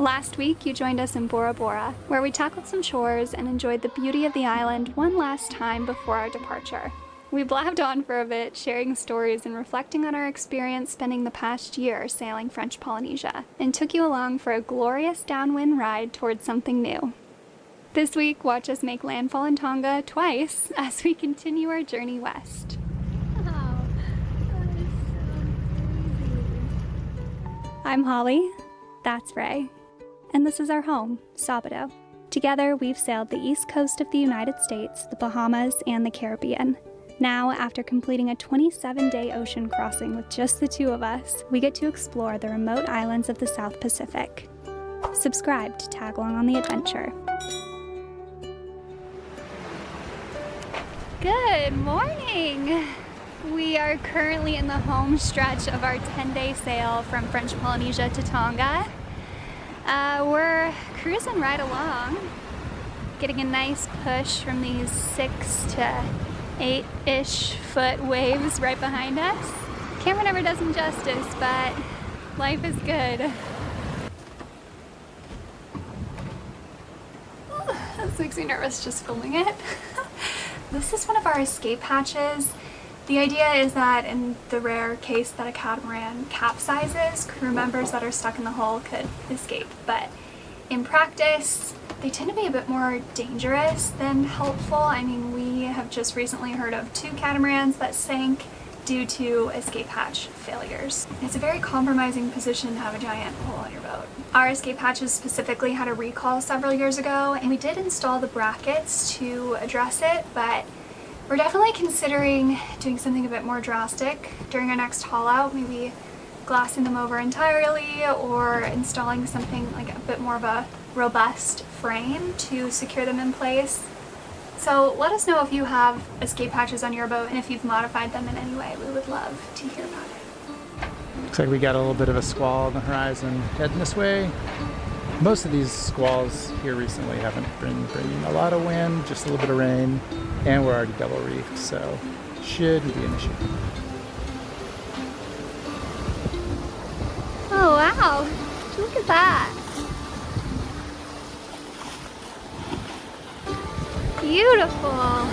Last week, you joined us in Bora, where we tackled some chores and enjoyed the beauty of the island one last time before our departure. We blabbed on for a bit, sharing stories and reflecting on our experience spending the past year sailing French Polynesia, and took you along for a glorious downwind ride towards something new. This week, watch us make landfall in Tonga twice as we continue our journey west. Wow, that is so crazy. I'm Holly, that's Ray, and this is our home, Sabado. Together, we've sailed the east coast of the United States, the Bahamas, and the Caribbean. Now, after completing a 27-day ocean crossing with just the two of us, we get to explore the remote islands of the South Pacific. Subscribe to tag along on the adventure. Good morning! We are currently in the home stretch of our 10-day sail from French Polynesia to Tonga. We're cruising right along, getting a nice push from these 6 to 8-ish foot waves right behind us. Camera never does them justice, but life is good. This makes me nervous just filming it. This is one of our escape hatches. The idea is that in the rare case that a catamaran capsizes, crew members that are stuck in the hull could escape. But in practice, they tend to be a bit more dangerous than helpful. I mean, we have just recently heard of 2 catamarans that sank due to escape hatch failures. It's a very compromising position to have a giant hole on your boat. Our escape hatches specifically had a recall several years ago, and we did install the brackets to address it, but we're definitely considering doing something a bit more drastic during our next haul out, maybe glassing them over entirely or installing something like a bit more of a robust frame to secure them in place. So let us know if you have escape hatches on your boat and if you've modified them in any way. We would love to hear about it. Looks like we got a little bit of a squall on the horizon heading this way. Most of these squalls here recently haven't been bringing a lot of wind, just a little bit of rain, and we're already double reefed, so shouldn't be an issue. Oh wow, look at that. Beautiful.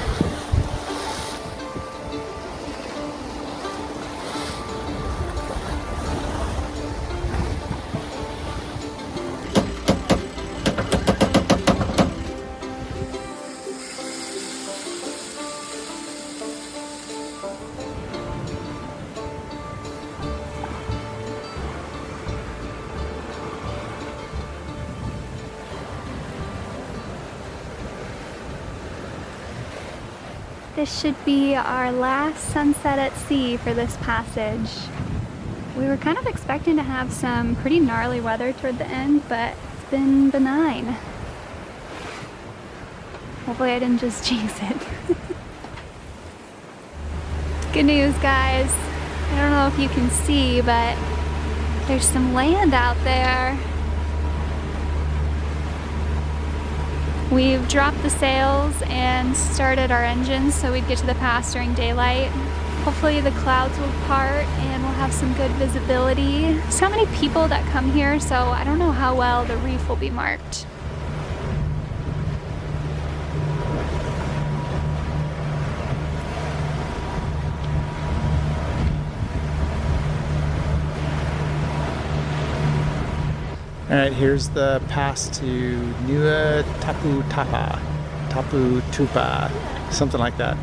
This should be our last sunset at sea for this passage. We were kind of expecting to have some pretty gnarly weather toward the end, but it's been benign. Hopefully I didn't just jinx it. Good news, guys. I don't know if you can see, but there's some land out there. We've dropped the sails and started our engines so we'd get to the pass during daylight. Hopefully the clouds will part and we'll have some good visibility. There's not many people that come here, so I don't know how well the reef will be marked. All right, here's the pass to Nua Tapu Tupa, something like that.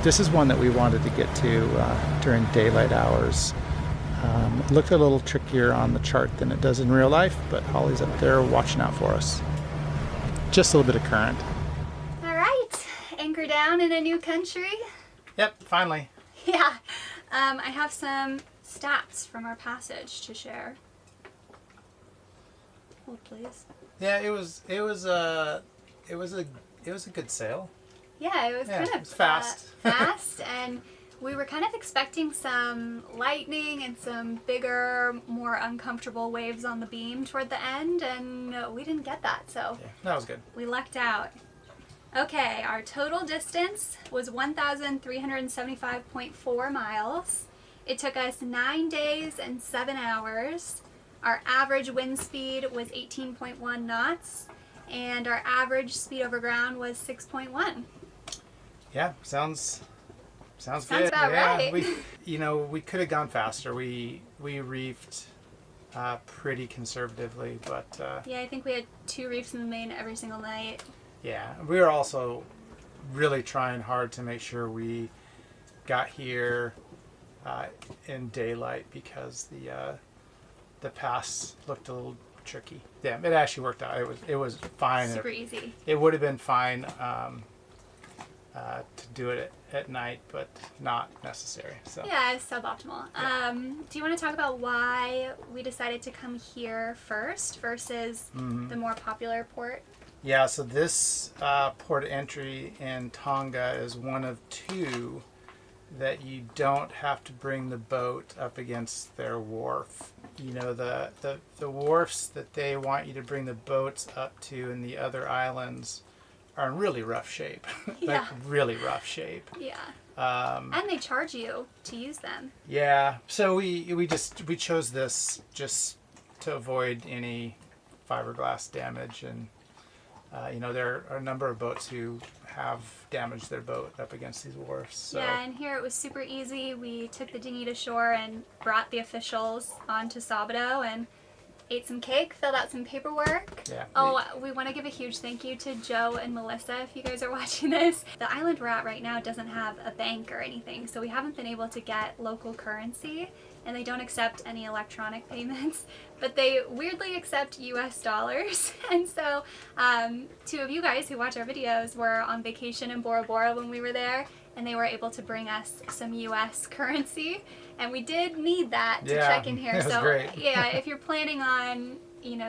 This is one that we wanted to get to during daylight hours. It looked a little trickier on the chart than it does in real life, but Holly's up there watching out for us. Just a little bit of current. All right, anchor down in a new country. Yep, finally. Yeah, I have some stats from our passage to share. Hold, please. Yeah, it was a good sail. Yeah, it was kind of fast. Fast, and we were kind of expecting some lightning and some bigger, more uncomfortable waves on the beam toward the end, and we didn't get that, so yeah, that was good. We lucked out. Okay, our total distance was 1,375.4 miles. It took us 9 days and 7 hours. Our average wind speed was 18.1 knots, and our average speed over ground was 6.1. Yeah, sounds good. About right. We could have gone faster. We reefed pretty conservatively, but yeah, I think we had 2 reefs in the main every single night. yeah, we were also really trying hard to make sure we got here in daylight because the pass looked a little tricky. Yeah, it actually worked out. It was fine. Super easy. It would have been fine to do it at night, but not necessary. So yeah, it's suboptimal. Yeah. Do you want to talk about why we decided to come here first versus the more popular port? Yeah, so this port of entry in Tonga is one of 2 that you don't have to bring the boat up against their wharf. The wharfs that they want you to bring the boats up to in the other islands are in really rough shape. Yeah. Really rough shape. Yeah. And they charge you to use them. Yeah. So we chose this just to avoid any fiberglass damage, and there are a number of boats who have damaged their boat up against these wharfs. So. Yeah, and here it was super easy. We took the dinghy to shore and brought the officials onto Sabado and ate some cake, filled out some paperwork. Yeah. Oh, we want to give a huge thank you to Joe and Melissa if you guys are watching this. The island we're at right now doesn't have a bank or anything, so we haven't been able to get local currency, and they don't accept any electronic payments, but they weirdly accept US dollars. And so 2 of you guys who watch our videos were on vacation in Bora Bora when we were there, and they were able to bring us some US currency, and we did need that to check in here. So great. Yeah, if you're planning on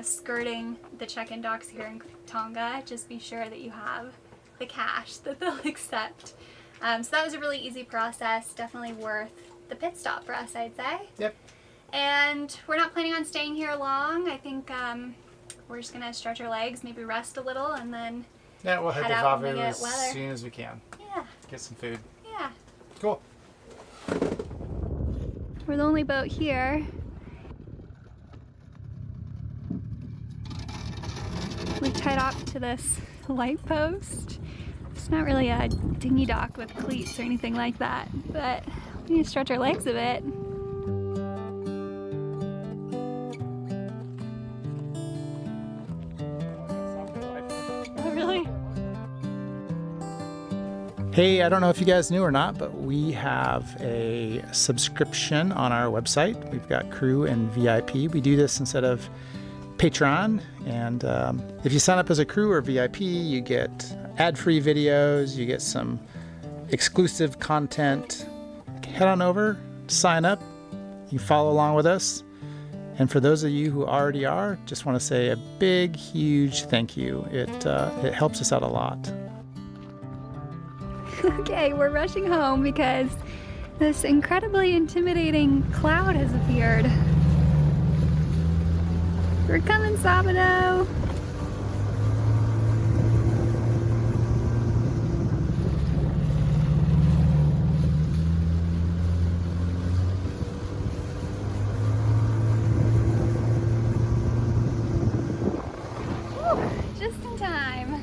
skirting the check-in docks here in Tonga, just be sure that you have the cash that they'll accept. So that was a really easy process, definitely worth the pit stop for us, I'd say. Yep. And we're not planning on staying here long. I think we're just gonna stretch our legs, maybe rest a little, and then we'll head to out when we Vava'u get as weather. soon as we can. Yeah. Get some food. Yeah. Cool. We're the only boat here. We're tied off to this light post. It's not really a dinghy dock with cleats or anything like that, but we need to stretch our legs a bit. Oh, really? Hey, I don't know if you guys knew or not, but we have a subscription on our website. We've got crew and VIP. We do this instead of Patreon, and if you sign up as a crew or VIP, you get ad-free videos, you get some exclusive content. Head on over, sign up, you follow along with us. And for those of you who already are, just want to say a big, huge thank you. It helps us out a lot. Okay, we're rushing home because this incredibly intimidating cloud has appeared. We're coming, Sabado! Just in time.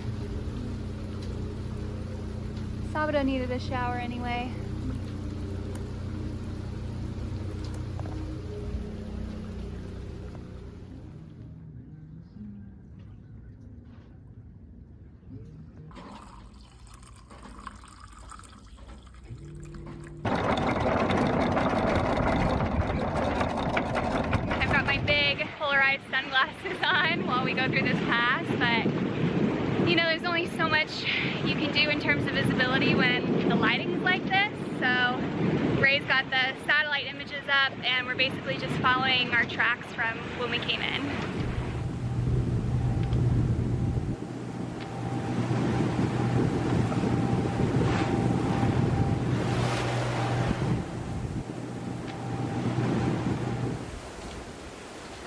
Sabado needed a shower anyway. I've got my big polarized sunglasses on while we go through this pass, but there's only so much you can do in terms of visibility when the lighting's like this. So Ray's got the satellite images up, and we're basically just following our tracks from when we came in.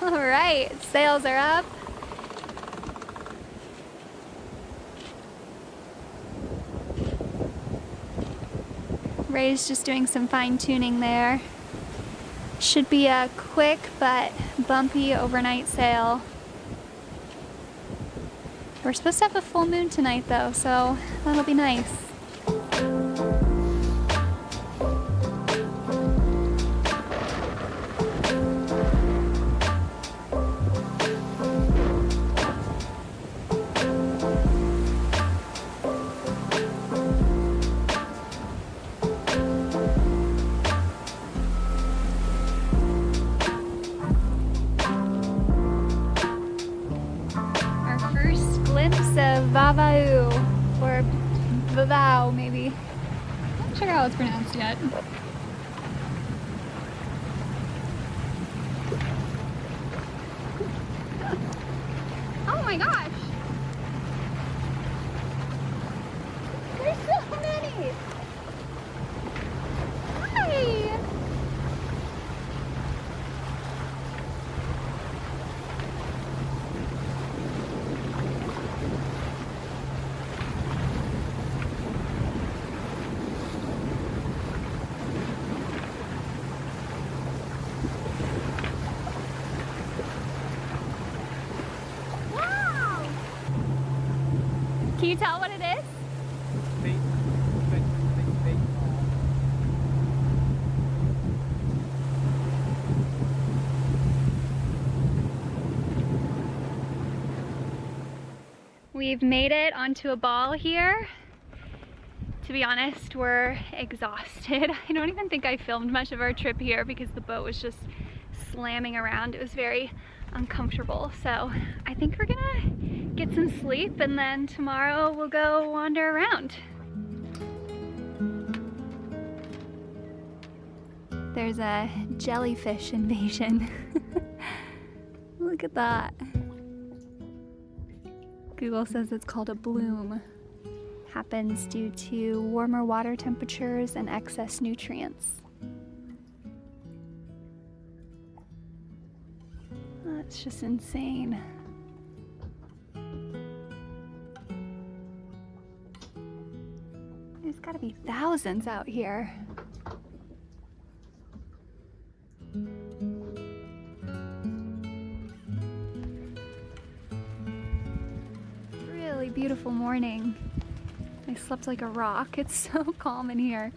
All right, sails are up. Ray's just doing some fine tuning there. Should be a quick but bumpy overnight sail. We're supposed to have a full moon tonight though, so that'll be nice. Of Vava'u, or Vava'u maybe. I'm not sure how it's pronounced yet. Oh my gosh! There's so many! Hi! Can you tell what it is? We've made it onto a ball here. To be honest, we're exhausted. I don't even think I filmed much of our trip here because the boat was just slamming around. It was very uncomfortable. So I think we're gonna get some sleep and then tomorrow we'll go wander around. There's a jellyfish invasion. Look at that. Google says it's called a bloom. Happens due to warmer water temperatures and excess nutrients. That's just insane. There's gotta be thousands out here. Really beautiful morning. I slept like a rock. It's so calm in here.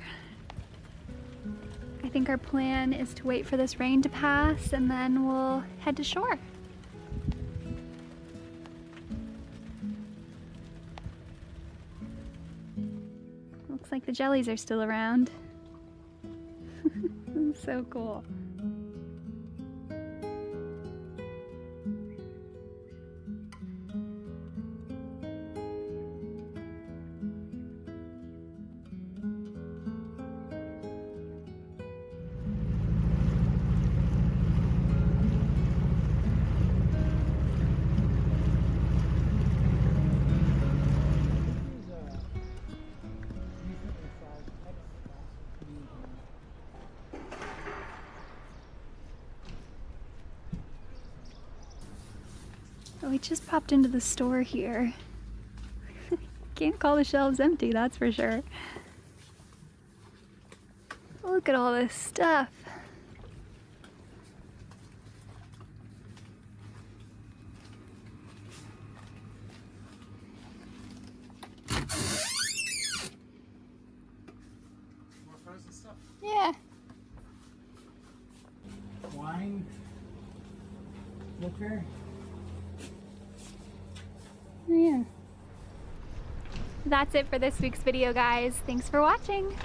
I think our plan is to wait for this rain to pass and then we'll head to shore. Looks like the jellies are still around. So cool. We just popped into the store here. Can't call the shelves empty, that's for sure. Look at all this stuff. More frozen stuff. Yeah. Wine. Liquor. Oh, yeah. That's it for this week's video, guys. Thanks for watching.